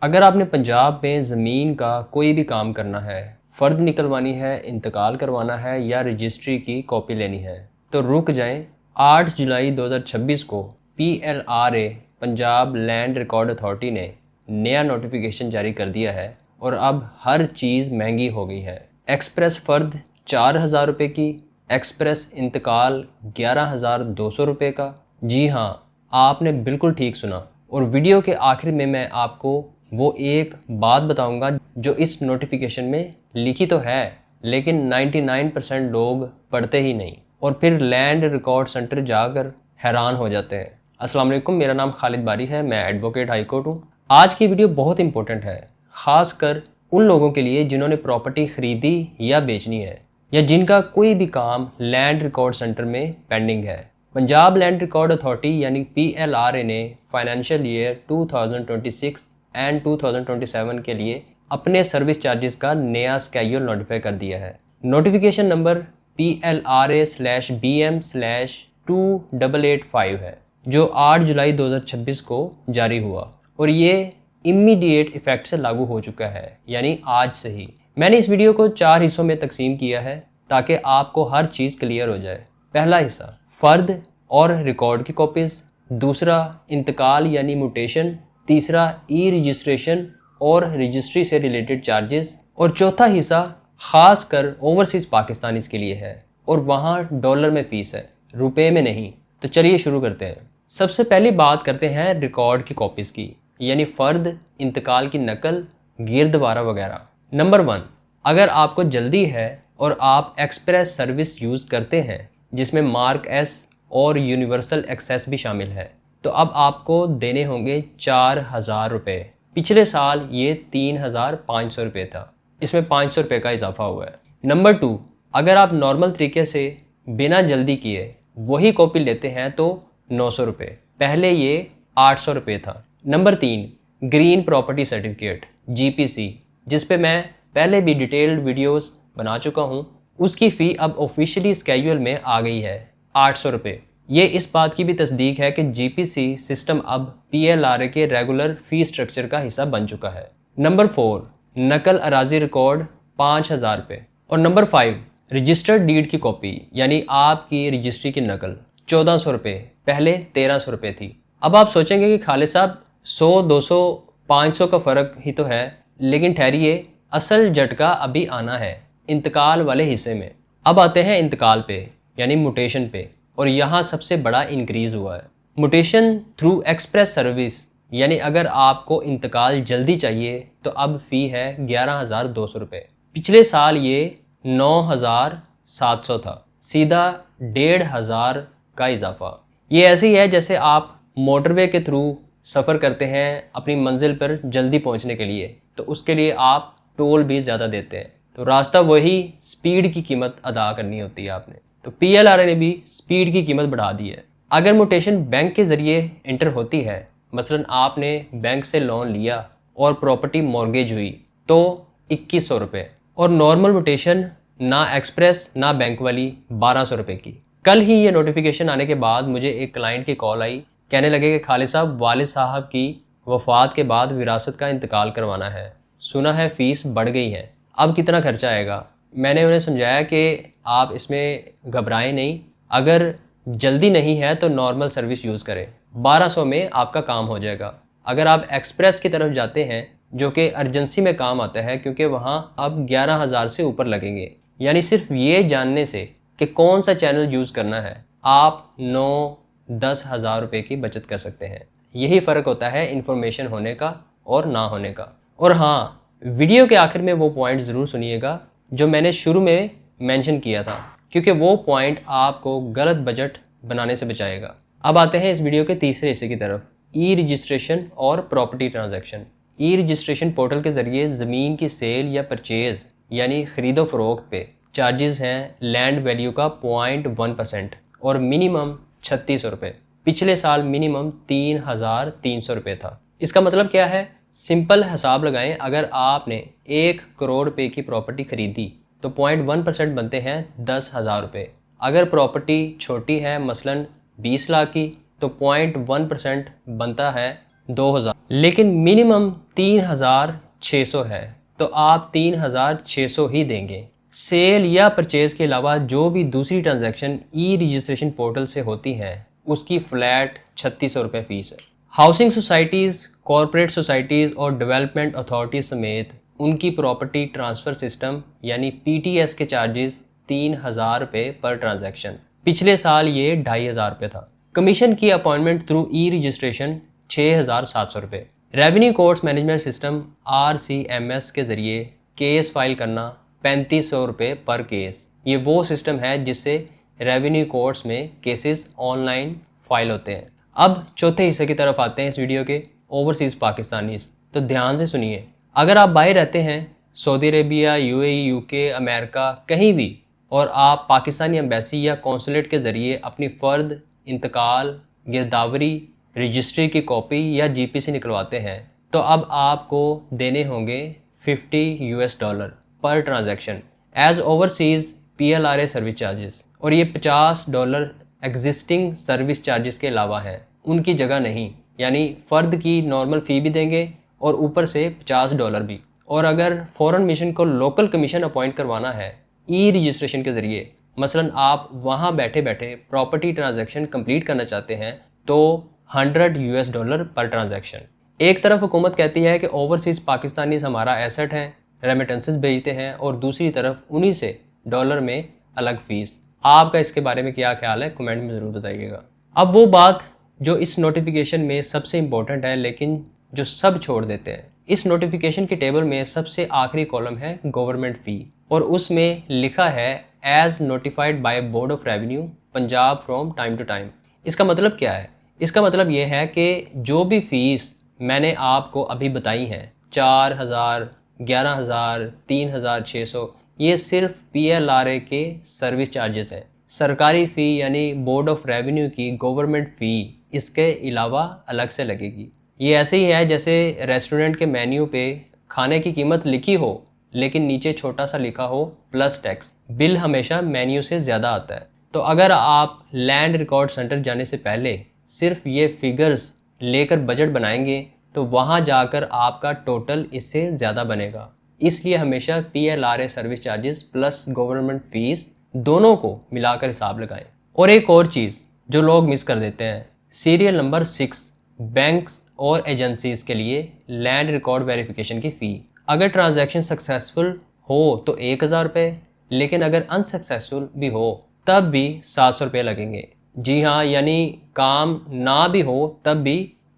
अगर आपने पंजाब में ज़मीन का कोई भी काम करना है, फ़र्द निकलवानी है, इंतकाल करवाना है या रजिस्ट्री की कॉपी लेनी है, तो रुक जाएं। 8 जुलाई 2026 को PLRA Punjab land record authority ने नया नोटिफिकेशन जारी कर दिया है और अब हर चीज़ महंगी हो गई है। एक्सप्रेस फ़र्द 4,000 रुपये की, एक्सप्रेस इंतकाल 11,200 रुपये का। जी हाँ, आपने बिल्कुल ठीक सुना। और वीडियो के आखिर में मैं आपको वो एक बात बताऊंगा जो इस नोटिफिकेशन में लिखी तो है, लेकिन 99% लोग पढ़ते ही नहीं और फिर लैंड रिकॉर्ड सेंटर जाकर हैरान हो जाते हैं। अस्सलाम वालेकुम, मेरा नाम खालिद बारी है, मैं एडवोकेट हाई कोर्ट हूँ। आज की वीडियो बहुत इंपॉर्टेंट है, ख़ासकर उन लोगों के लिए जिन्होंने प्रॉपर्टी खरीदी या बेचनी है या जिनका कोई भी काम लैंड रिकॉर्ड सेंटर में पेंडिंग है। पंजाब लैंड रिकॉर्ड अथॉरिटी यानी PLRA ने फाइनेंशियल ईयर 2026 एंड 2027 के लिए अपने सर्विस चार्जेस का नया स्केड्यूल नोटिफाई कर दिया है। नोटिफिकेशन नंबर PLRA/BM/2885 है, जो 8 जुलाई 2026 को जारी हुआ और ये इमीडिएट इफेक्ट से लागू हो चुका है, यानी आज से ही। मैंने इस वीडियो को 4 हिस्सों में तकसीम किया है ताकि आपको हर चीज़ क्लियर हो जाए। पहला हिस्सा फ़र्द और रिकॉर्ड की कॉपीज़, दूसरा इंतकाल यानी म्यूटेशन, तीसरा ई रजिस्ट्रेशन और रजिस्ट्री से रिलेटेड चार्जेस, और चौथा हिस्सा ख़ास कर ओवरसीज़ पाकिस्तानीज़ के लिए है और वहाँ डॉलर में फ़ीस है, रुपए में नहीं। तो चलिए शुरू करते हैं। सबसे पहली बात करते हैं रिकॉर्ड की कॉपीज़ की, यानी फ़र्द, इंतकाल की नकल, गिरदवारा वगैरह। नंबर 1, अगर आपको जल्दी है और आप एक्सप्रेस सर्विस यूज़ करते हैं जिसमें मार्क S और यूनिवर्सल एक्सेस भी शामिल है, तो अब आपको देने होंगे 4,000 रुपये। पिछले साल ये 3,500 रुपये था, इसमें 500 रुपये का इजाफा हुआ है। नंबर 2, अगर आप नॉर्मल तरीके से बिना जल्दी किए वही कॉपी लेते हैं तो 900 रुपये, पहले ये 800 रुपये था। Number 3, green property certificate GPC, जिस पे मैं पहले भी डिटेल्ड वीडियोस बना चुका हूँ, उसकी फ़ी अब ऑफिशियली स्केड्यूल में आ गई है 800 रुपये। ये इस बात की भी तस्दीक है कि GPC सिस्टम अब PLRA के रेगुलर फ़ी स्ट्रक्चर का हिस्सा बन चुका है। नंबर 4, नकल अराजी रिकॉर्ड 5,000 रुपये। और नंबर 5, रजिस्टर्ड डीड की कॉपी यानी आपकी रजिस्ट्री की नकल 1,400 रुपये, पहले 1,300 रुपये थी। अब आप सोचेंगे कि खालिद साहब 100, 200, 500 का फ़र्क ही तो है, लेकिन ठहरिए, असल झटका अभी आना है इंतकाल वाले हिस्से में। अब आते हैं इंतकाल पे यानी म्यूटेशन पे, और यहाँ सबसे बड़ा इंक्रीज़ हुआ है। म्यूटेशन थ्रू एक्सप्रेस सर्विस, यानी अगर आपको इंतकाल जल्दी चाहिए तो अब फ़ी है 11,200 रुपये। पिछले साल ये 9,700 था, सीधा 1,500 का इजाफा। ये ऐसी है जैसे आप मोटरवे के थ्रू सफ़र करते हैं अपनी मंजिल पर जल्दी पहुंचने के लिए, तो उसके लिए आप टोल भी ज़्यादा देते हैं, तो रास्ता वही, स्पीड की कीमत अदा करनी होती है आपने। तो PLRA ने भी स्पीड की कीमत बढ़ा दी है। अगर म्यूटेशन बैंक के ज़रिए इंटर होती है, मसलन आपने बैंक से लोन लिया और प्रॉपर्टी मॉर्गेज हुई, तो 2,100 रुपये, और नॉर्मल म्यूटेशन ना एक्सप्रेस ना बैंक वाली 1,200 रुपये की। कल ही ये नोटिफिकेशन आने के बाद मुझे एक क्लाइंट की कॉल आई, कहने लगे कि खालिद साहब, वालिद साहब की वफ़ात के बाद विरासत का इंतकाल करवाना है, सुना है फ़ीस बढ़ गई है, अब कितना खर्चा आएगा। मैंने उन्हें समझाया कि आप इसमें घबराएं नहीं, अगर जल्दी नहीं है तो नॉर्मल सर्विस यूज़ करें, 1,200 में आपका काम हो जाएगा। अगर आप एक्सप्रेस की तरफ जाते हैं जो कि अर्जेंसी में काम आता है, क्योंकि वहाँ अब 11,000 से ऊपर लगेंगे, यानी सिर्फ ये जानने से कि कौन सा चैनल यूज़ करना है, आप 9-10 हज़ार रुपये की बचत कर सकते हैं। यही फ़र्क होता है इन्फॉर्मेशन होने का और ना होने का। और हाँ, वीडियो के आखिर में वो पॉइंट ज़रूर सुनिएगा जो मैंने शुरू में मेंशन किया था, क्योंकि वो पॉइंट आपको गलत बजट बनाने से बचाएगा। अब आते हैं इस वीडियो के तीसरे हिस्से की तरफ, ई रजिस्ट्रेशन और प्रॉपर्टी ट्रांजैक्शन। ई रजिस्ट्रेशन पोर्टल के ज़रिए ज़मीन की सेल या परचेज़ यानी ख़रीदो फ़रोख्त पे चार्जेस हैं लैंड वैल्यू का 0.1% और मिनिमम 3600 रुपये। पिछले साल मिनिमम 3,300 रुपये था। इसका मतलब क्या है? सिंपल हिसाब लगाएं, अगर आपने 1 करोड़ रुपए की प्रॉपर्टी खरीदी तो 0.1% बनते हैं 10,000 रुपये। अगर प्रॉपर्टी छोटी है, मसलन 20 लाख की, तो 0.1% बनता है 2000, लेकिन मिनिमम 3600 है, तो आप 3600 ही देंगे। सेल या परचेज के अलावा जो भी दूसरी ट्रांजैक्शन ई रजिस्ट्रेशन पोर्टल से होती हैं उसकी फ्लैट 3600 रुपये फ़ीस है। हाउसिंग सोसाइटीज़, कॉरपोरेट सोसाइटीज़ और डेवलपमेंट अथॉरिटीज़ समेत उनकी प्रॉपर्टी ट्रांसफ़र सिस्टम यानी PTS के चार्जेस 3000 रुपये पर ट्रांजैक्शन। पिछले साल ये 2500 रुपये था। कमीशन की अपॉइंटमेंट थ्रू ई रजिस्ट्रेशन 6700 रुपये। Revenue courts management system RCMS के ज़रिए केस फाइल करना 3500 रुपये पर केस। ये वो सिस्टम है जिससे रेवेन्यू कोर्ट्स में केसेस ऑनलाइन फाइल होते हैं। अब चौथे हिस्से की तरफ आते हैं इस वीडियो के, ओवरसीज़ पाकिस्तानीज़। तो ध्यान से सुनिए। अगर आप बाहर रहते हैं, Saudi Arabia, UAE, UK, America, कहीं भी, और आप पाकिस्तानी एम्बेसी या कौंसलेट के ज़रिए अपनी फ़र्द, इंतकाल, गिरदावरी, रजिस्ट्री की कॉपी या GPC निकलवाते हैं, तो अब आपको देने होंगे $50 पर transaction as overseas PLRA service charges. और ये $50 एग्जिस्टिंग सर्विस चार्जेस के अलावा हैं, उनकी जगह नहीं। यानी फ़र्द की नॉर्मल फ़ी भी देंगे और ऊपर से $50 भी। और अगर फॉरेन मिशन को लोकल कमीशन अपॉइंट करवाना है ई रजिस्ट्रेशन के ज़रिए, मसलन आप वहाँ बैठे बैठे प्रॉपर्टी ट्रांजैक्शन कंप्लीट करना चाहते हैं, तो $100 पर ट्रांजैक्शन। एक तरफ हुकूमत कहती है कि ओवरसीज़ पाकिस्तानीज़ हमारा एसेट हैं, रेमिटेंसेस भेजते हैं, और दूसरी तरफ उन्हीं से डॉलर में अलग फ़ीस। आपका इसके बारे में क्या ख्याल है, कमेंट में ज़रूर बताइएगा। अब वो बात जो इस नोटिफिकेशन में सबसे इम्पोर्टेंट है लेकिन जो सब छोड़ देते हैं। इस नोटिफिकेशन के टेबल में सबसे आखिरी कॉलम है गवर्नमेंट फ़ी, और उसमें लिखा है as notified by board of revenue Punjab from time to time. इसका मतलब क्या है? इसका मतलब ये है कि जो भी फ़ीस मैंने आपको अभी बताई हैं, 4000, 11000, 3600, ये सिर्फ PLRA के सर्विस चार्जेस हैं। सरकारी फ़ी यानी बोर्ड ऑफ रेवेन्यू की गवर्नमेंट फ़ी इसके अलावा अलग से लगेगी। ये ऐसे ही है जैसे रेस्टोरेंट के मेन्यू पे खाने की कीमत लिखी हो लेकिन नीचे छोटा सा लिखा हो प्लस टैक्स। बिल हमेशा मेन्यू से ज़्यादा आता है। तो अगर आप लैंड रिकॉर्ड सेंटर जाने से पहले सिर्फ ये फिगर्स लेकर बजट बनाएंगे तो वहाँ जाकर आपका टोटल इससे ज़्यादा बनेगा। इसलिए हमेशा PLRA service charges plus government fees दोनों को मिलाकर हिसाब लगाएं। और एक और चीज़ जो लोग मिस कर देते हैं, सीरियल नंबर 6 बैंक्स और एजेंसीज़ के लिए लैंड रिकॉर्ड वेरिफिकेशन की फ़ी। अगर ट्रांजैक्शन सक्सेसफुल हो तो 1000 रुपये, लेकिन अगर अनसक्सेसफुल भी हो तब भी 700 रुपये लगेंगे। जी हाँ, यानी काम ना भी हो तब भी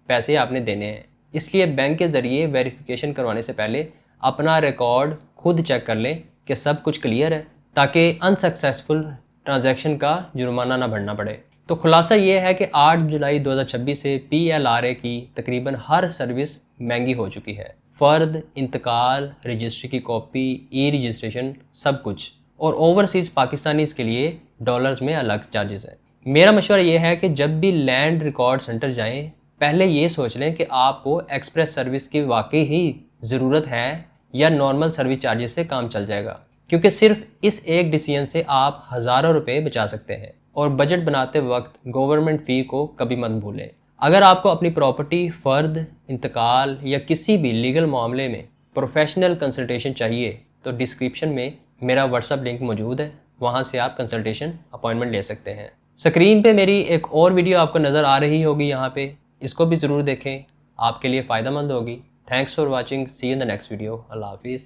पैसे आपने देने हैं। इसलिए बैंक के ज़रिए वेरिफिकेशन करवाने से पहले अपना रिकॉर्ड खुद चेक कर लें कि सब कुछ क्लियर है, ताकि अनसक्सेसफुल ट्रांजैक्शन का जुर्माना ना भरना पड़े। तो खुलासा ये है कि 8 जुलाई 2026 से PLRA की तकरीबन हर सर्विस महंगी हो चुकी है। फ़र्द, इंतकाल, रजिस्ट्री की कॉपी, ई रजिस्ट्रेशन, सब कुछ। और ओवरसीज़ पाकिस्तानीज़ के लिए डॉलर्स में अलग चार्जेस हैं। मेरा मशवरा ये है कि जब भी लैंड रिकॉर्ड सेंटर जाएं, पहले ये सोच लें कि आपको एक्सप्रेस सर्विस की वाकई ही ज़रूरत है या नॉर्मल सर्विस चार्जेस से काम चल जाएगा, क्योंकि सिर्फ इस एक डिसीजन से आप हज़ारों रुपए बचा सकते हैं। और बजट बनाते वक्त गवर्नमेंट फ़ी को कभी मत भूलें। अगर आपको अपनी प्रॉपर्टी, फ़र्द, इंतकाल या किसी भी लीगल मामले में प्रोफेशनल कंसल्टेशन चाहिए तो डिस्क्रिप्शन में मेरा व्हाट्सअप लिंक मौजूद है, वहाँ से आप कंसल्टेशन अपॉइंटमेंट ले सकते हैं। स्क्रीन पे मेरी एक और वीडियो आपको नज़र आ रही होगी यहाँ पे, इसको भी ज़रूर देखें, आपके लिए फ़ायदेमंद होगी। Thanks for watching, see you in the next video. Allah हाफिज़।